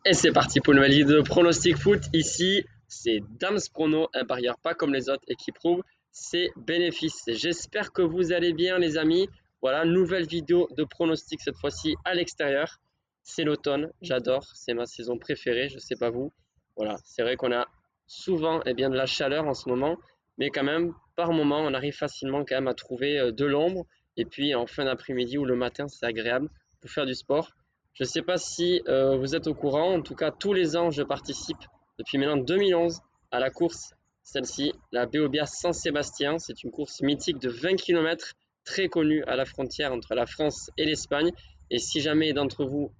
Et c'est parti pour une nouvelle vidéo de pronostic foot. Ici, c'est Dams Prono, un parieur pas comme les autres et qui prouve ses bénéfices. J'espère que vous allez bien, les amis. Voilà, nouvelle vidéo de pronostic cette fois-ci à l'extérieur. C'est l'automne, j'adore, c'est ma saison préférée, je sais pas vous. Voilà, c'est vrai qu'on a souvent bien, de la chaleur en ce moment, mais quand même, par moment, on arrive facilement quand même à trouver de l'ombre. Et puis en fin d'après-midi ou le matin, c'est agréable pour faire du sport. Je ne sais pas si vous êtes au courant, en tout cas tous les ans je participe depuis maintenant 2011 à la course, celle-ci, la Beobia San-Sébastien. C'est une course mythique de 20 km, très connue à la frontière entre la France et l'Espagne. Et si jamais d'entre vous,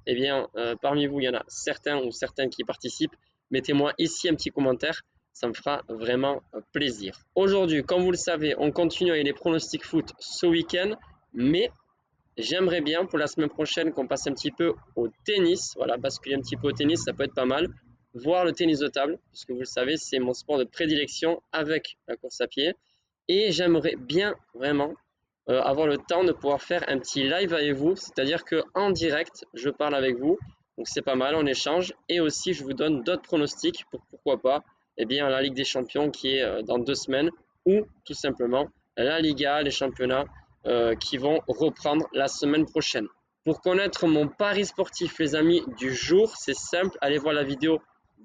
parmi vous, il y en a certains ou certaines qui participent, mettez-moi ici un petit commentaire, ça me fera vraiment plaisir. Aujourd'hui, comme vous le savez, on continue avec les pronostics foot ce week-end, mais j'aimerais bien pour la semaine prochaine qu'on passe un petit peu au tennis. Voilà, basculer un petit peu au tennis, ça peut être pas mal. Voir le tennis de table, puisque vous le savez, c'est mon sport de prédilection avec la course à pied. Et j'aimerais bien vraiment avoir le temps de pouvoir faire un petit live avec vous, c'est-à-dire que en direct, je parle avec vous. Donc c'est pas mal, on échange. Et aussi, je vous donne d'autres pronostics pour pourquoi pas la Ligue des Champions qui est dans 2 semaines ou tout simplement la Liga, les championnats qui vont reprendre la semaine prochaine. Pour connaître mon pari sportif, les amis, du jour, c'est simple. Allez voir la vidéo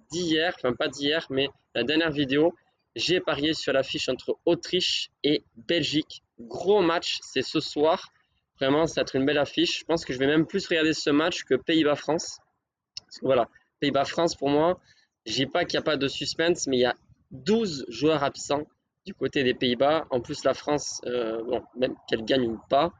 d'hier, enfin pas d'hier, mais la dernière vidéo. J'ai parié sur l'affiche entre Autriche et Belgique. Gros match, c'est ce soir. Vraiment, ça va être une belle affiche. Je pense que je vais même plus regarder ce match que Pays-Bas-France. Parce que voilà, Pays-Bas-France, pour moi, je dis pas qu'il n'y a pas de suspense, mais il y a 12 joueurs absents du côté des Pays-Bas. En plus, la France, bon, même qu'elle gagne ou pas,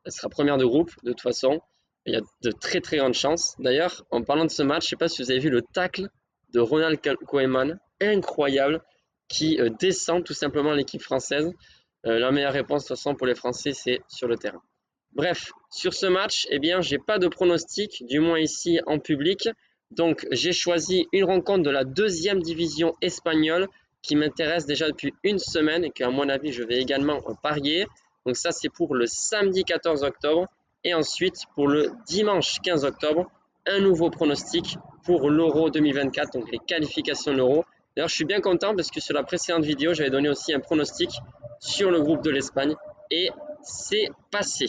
elle sera première de groupe, de toute façon. Il y a de très très grandes chances. D'ailleurs, en parlant de ce match, je ne sais pas si vous avez vu le tacle de Ronald Koeman, incroyable, qui descend tout simplement l'équipe française. La meilleure réponse, de toute façon, pour les Français, c'est sur le terrain. Bref, sur ce match, j'ai pas de pronostic, du moins ici en public. Donc, j'ai choisi une rencontre de la deuxième division espagnole qui m'intéresse déjà depuis une semaine et qu'à mon avis, je vais également parier. Donc ça, c'est pour le samedi 14 octobre. Et ensuite, pour le dimanche 15 octobre, un nouveau pronostic pour l'Euro 2024, donc les qualifications de l'Euro. D'ailleurs, je suis bien content parce que sur la précédente vidéo, j'avais donné aussi un pronostic sur le groupe de l'Espagne. Et c'est passé.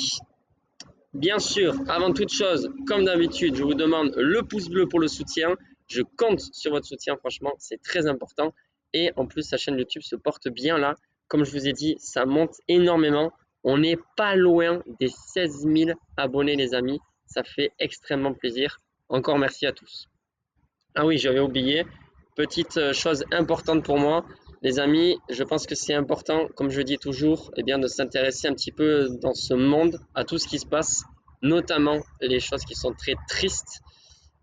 Bien sûr, avant toute chose, comme d'habitude, je vous demande le pouce bleu pour le soutien. Je compte sur votre soutien, franchement, c'est très important. Et en plus, la chaîne YouTube se porte bien là. Comme je vous ai dit, ça monte énormément. On n'est pas loin des 16 000 abonnés, les amis. Ça fait extrêmement plaisir. Encore merci à tous. Ah oui, j'avais oublié. Petite chose importante pour moi, les amis, je pense que c'est important, comme je dis toujours, de s'intéresser un petit peu dans ce monde à tout ce qui se passe, notamment les choses qui sont très tristes,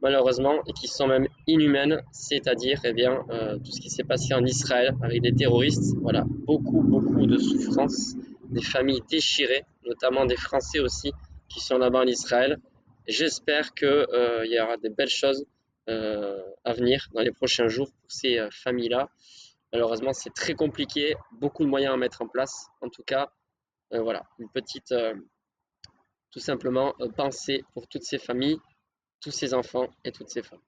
malheureusement, et qui sont même inhumaines, c'est-à-dire tout ce qui s'est passé en Israël avec des terroristes. Voilà, beaucoup, beaucoup de souffrances, des familles déchirées, notamment des Français aussi qui sont là-bas en Israël. J'espère qu'il y aura des belles choses à venir dans les prochains jours pour ces familles-là. Malheureusement, c'est très compliqué, beaucoup de moyens à mettre en place. En tout cas, voilà, une petite, tout simplement, pensée pour toutes ces familles, tous ces enfants et toutes ces femmes.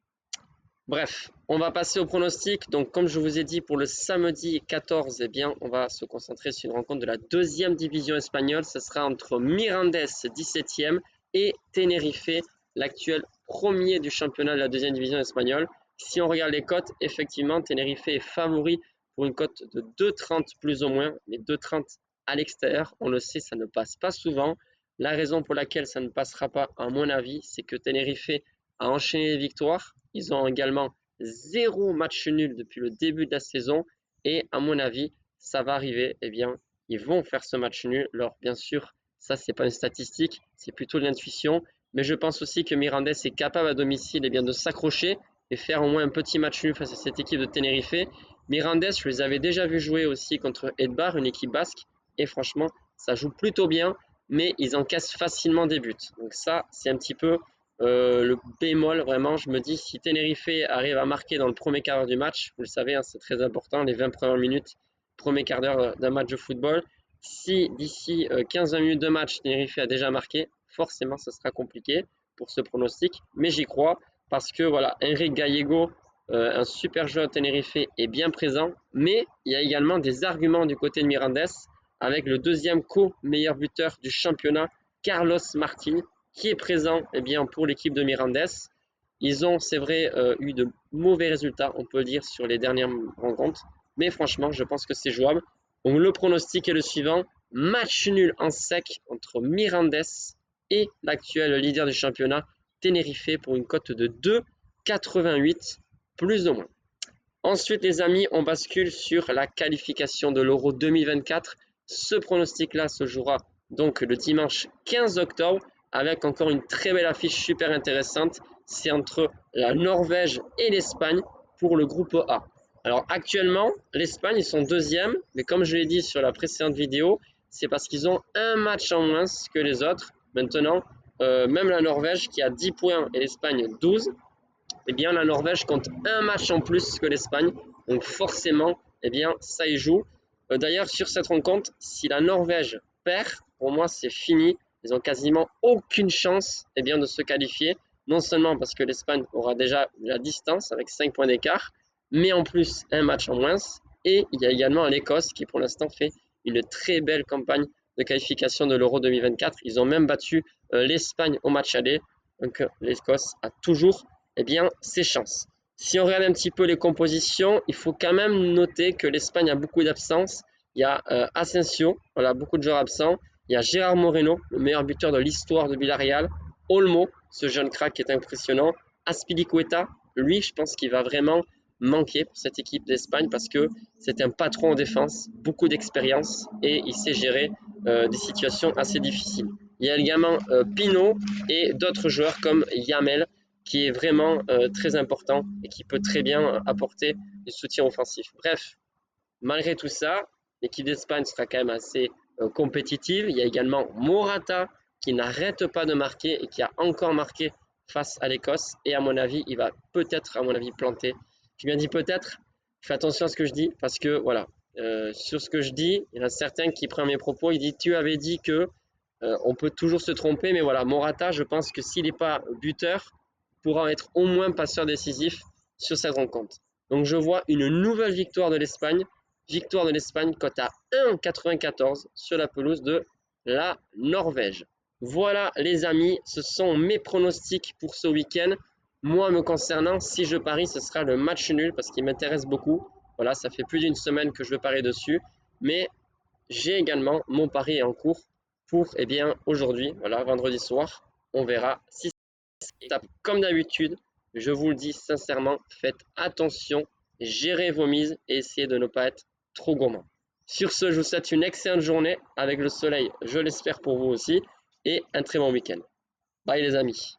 Bref, on va passer au pronostic. Donc, comme je vous ai dit, pour le samedi 14, on va se concentrer sur une rencontre de la deuxième division espagnole. Ce sera entre Mirandés, 17e, et Tenerife, l'actuel premier du championnat de la deuxième division espagnole. Si on regarde les cotes, effectivement, Tenerife est favori pour une cote de 2,30 plus ou moins, mais 2,30 à l'extérieur. On le sait, ça ne passe pas souvent. La raison pour laquelle ça ne passera pas, à mon avis, c'est que Tenerife a enchaîné les victoires. Ils ont également 0 match nul depuis le début de la saison. Et à mon avis, ça va arriver. Ils vont faire ce match nul. Alors, bien sûr, ça, c'est pas une statistique, c'est plutôt de l'intuition. Mais je pense aussi que Mirandés est capable à domicile de s'accrocher et faire au moins un petit match nul face à cette équipe de Tenerife. Mirandés, je les avais déjà vus jouer aussi contre Eibar, une équipe basque. Et franchement, ça joue plutôt bien, mais ils encaissent facilement des buts. Donc ça, c'est un petit peu le bémol, vraiment. Je me dis, si Tenerife arrive à marquer dans le premier quart d'heure du match, vous le savez, c'est très important, les 20 premières minutes, premier quart d'heure d'un match de football. Si d'ici 15-20 minutes de match, Tenerife a déjà marqué, forcément, ce sera compliqué pour ce pronostic. Mais j'y crois parce que voilà, Enrique Gallego, un super joueur de Tenerife, est bien présent, mais il y a également des arguments du côté de Mirandés, avec le deuxième co-meilleur buteur du championnat, Carlos Martin, qui est présent eh bien, pour l'équipe de Mirandés. Ils ont, c'est vrai, eu de mauvais résultats, on peut le dire, sur les dernières rencontres, mais franchement, je pense que c'est jouable. Donc le pronostic est le suivant, match nul en sec entre Mirandés et l'actuel leader du championnat, Tenerife, pour une cote de 2,88, plus ou moins. Ensuite, les amis, on bascule sur la qualification de l'Euro 2024. Ce pronostic-là se jouera donc le dimanche 15 octobre avec encore une très belle affiche super intéressante. C'est entre la Norvège et l'Espagne pour le groupe A. Alors actuellement, l'Espagne, ils sont deuxième, mais comme je l'ai dit sur la précédente vidéo, c'est parce qu'ils ont un match en moins que les autres. Maintenant, même la Norvège qui a 10 points et l'Espagne 12, eh bien la Norvège compte un match en plus que l'Espagne. Donc forcément, eh bien ça y joue. D'ailleurs, sur cette rencontre, si la Norvège perd, pour moi c'est fini. Ils ont quasiment aucune chance eh bien, de se qualifier. Non seulement parce que l'Espagne aura déjà la distance avec 5 points d'écart, mais en plus un match en moins. Et il y a également l'Écosse qui pour l'instant fait une très belle campagne de qualification de l'Euro 2024. Ils ont même battu l'Espagne au match aller. Donc l'Écosse a toujours eh bien, ses chances. Si on regarde un petit peu les compositions, il faut quand même noter que l'Espagne a beaucoup d'absences. Il y a Asensio, voilà, beaucoup de joueurs absents. Il y a Gérard Moreno, le meilleur buteur de l'histoire de Villarreal. Olmo, ce jeune crack qui est impressionnant. Azpilicueta, lui, je pense qu'il va vraiment manquer pour cette équipe d'Espagne parce que c'est un patron en défense, beaucoup d'expérience et il sait gérer des situations assez difficiles. Il y a également Pino et d'autres joueurs comme Yamel qui est vraiment très important et qui peut très bien apporter du soutien offensif. Bref, malgré tout ça, l'équipe d'Espagne sera quand même assez compétitive. Il y a également Morata qui n'arrête pas de marquer et qui a encore marqué face à l'Écosse. Et à mon avis, il va peut-être, à mon avis, planter. J'ai bien dit peut-être. Fais attention à ce que je dis parce que voilà, sur ce que je dis, il y en a certains qui prennent mes propos. Il dit tu avais dit que on peut toujours se tromper, mais voilà, Morata, je pense que s'il n'est pas buteur, pourra être au moins passeur décisif sur cette rencontre. Donc je vois une nouvelle victoire de l'Espagne cote à 1,94 sur la pelouse de la Norvège. Voilà les amis, ce sont mes pronostics pour ce week-end. Moi me concernant, si je parie, ce sera le match nul parce qu'il m'intéresse beaucoup. Voilà, ça fait plus d'une semaine que je veux parier dessus, mais j'ai également mon pari en cours pour eh bien aujourd'hui, voilà, vendredi soir, on verra si ça tape comme d'habitude. Je vous le dis sincèrement, faites attention, gérez vos mises et essayez de ne pas être trop gourmand. Sur ce, je vous souhaite une excellente journée avec le soleil, je l'espère pour vous aussi, et un très bon week-end. Bye les amis.